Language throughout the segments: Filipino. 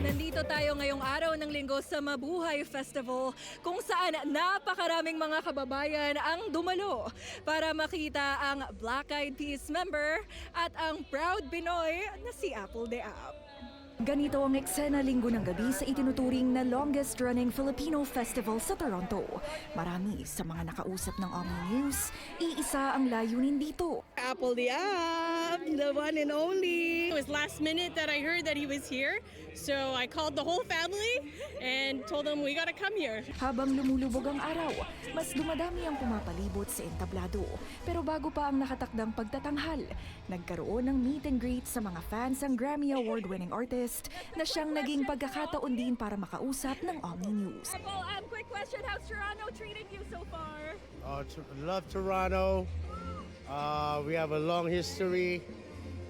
Nandito tayo ngayong araw ng Linggo sa Mabuhay Festival kung saan napakaraming mga kababayan ang dumalo para makita ang Black Eyed Peas member at ang proud Pinoy na si Apple de Ap. Ganito ang eksena Linggo ng gabi sa itinuturing na longest-running Filipino festival sa Toronto. Marami sa mga nakausap ng Omni News, iisa ang layunin dito. Apple the App, the one and only. It was last minute that I heard that he was here, so I called the whole family and told them we gotta come here. Habang lumulubog ang araw, mas dumadami ang pumapalibot sa entablado. Pero bago pa ang nakatakdang pagtatanghal, nagkaroon ng meet and greet sa mga fans ang Grammy Award-winning artist na siyang naging pagkakataon din para makausap ng Omni News. Apple, quick question, how's Toronto treating you so far? Love Toronto. We have a long history.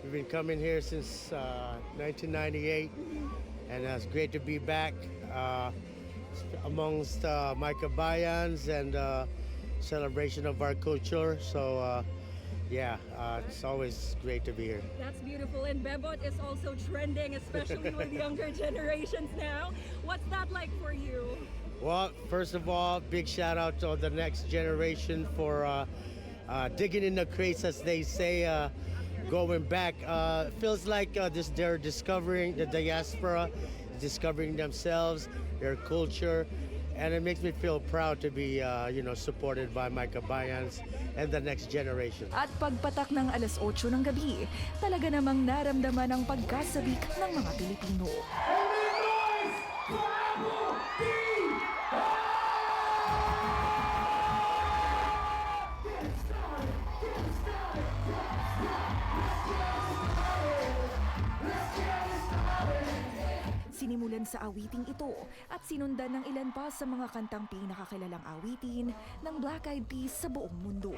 We've been coming here since 1998, and it's great to be back amongst my kabayans and celebration of our culture. So, it's always great to be here. That's beautiful. And Bebot is also trending, especially with younger generations now. What's that like for you? Well, first of all, big shout out to the next generation for digging in the crates, as they say, going back. Feels like they're discovering the diaspora, discovering themselves, their culture, and it makes me feel proud to be, supported by my kabayans and the next generation. At pagpatak ng alas 8 ng gabi, talaga namang naramdaman ang pagkasabik ng mga Pilipino. Sinimulan sa awiting ito at sinundan ng ilan pa sa mga kantang pinakakilalang awitin ng Black Eyed Peas sa buong mundo.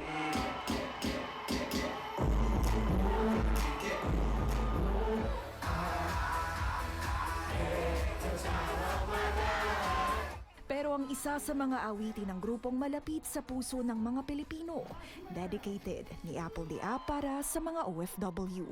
Pero ang isa sa mga awitin ng grupong malapit sa puso ng mga Pilipino, dedicated ni Apple de Ap para sa mga OFW.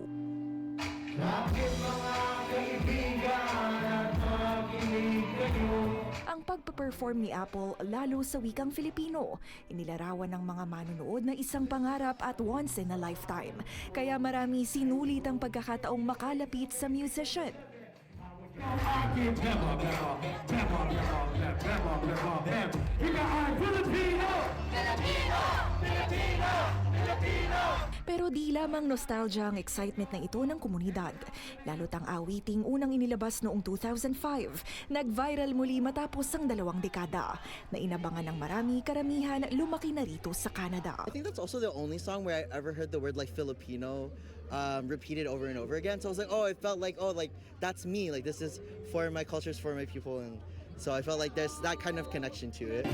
Ang pagpaperform ni Apple lalo sa wikang Filipino, inilarawan ng mga manonood na isang pangarap at once in a lifetime. Kaya marami sinulit ang pagkakataong makalapit sa musician. Pero di lamang nostalgia ang excitement na ito ng komunidad. Lalo't ang awiting unang inilabas noong 2005, nag-viral muli matapos ang 2 dekada. Na inabangan ng marami, karamihan lumaki na rito sa Canada. I think that's also the only song where I ever heard the word like Filipino repeated over and over again. So I was like, it felt like, that's me. Like this is for my cultures, for my people. And so I felt like there's that kind of connection to it.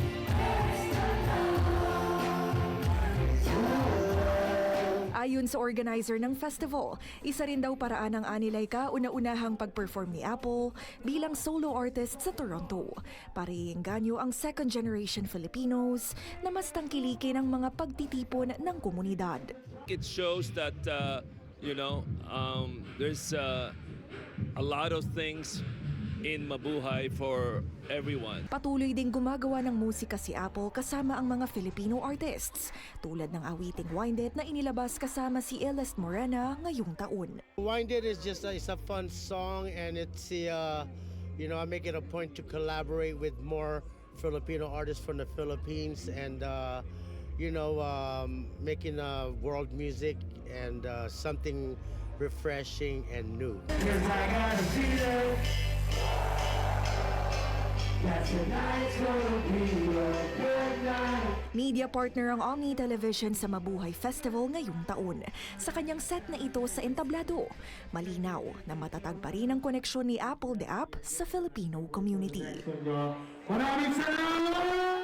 Ayon sa organizer ng festival, isa rin daw paraan ng anilay kauna-unahang pag-perform ni Apple bilang solo artist sa Toronto. Para iengganyo ang second-generation Filipinos na mas tangkilikin ang mga pagtitipon ng komunidad. It shows that, there's a lot of things in Mabuhay for everyone. Patuloy ding gumagawa ng musika si Apple kasama ang mga Filipino artists, tulad ng awiting Wind It na inilabas kasama si Elest Morena ngayong taon. Wind It is just it's a fun song, and it's I make it a point to collaborate with more Filipino artists from the Philippines, and making world music and something refreshing and new. Media partner ang Omni Television sa Mabuhay Festival ngayong taon. Sa kanyang set na ito sa entablado, malinaw na matatag pa rin ang koneksyon ni Apple de Ap sa Filipino community. Maraming salamat!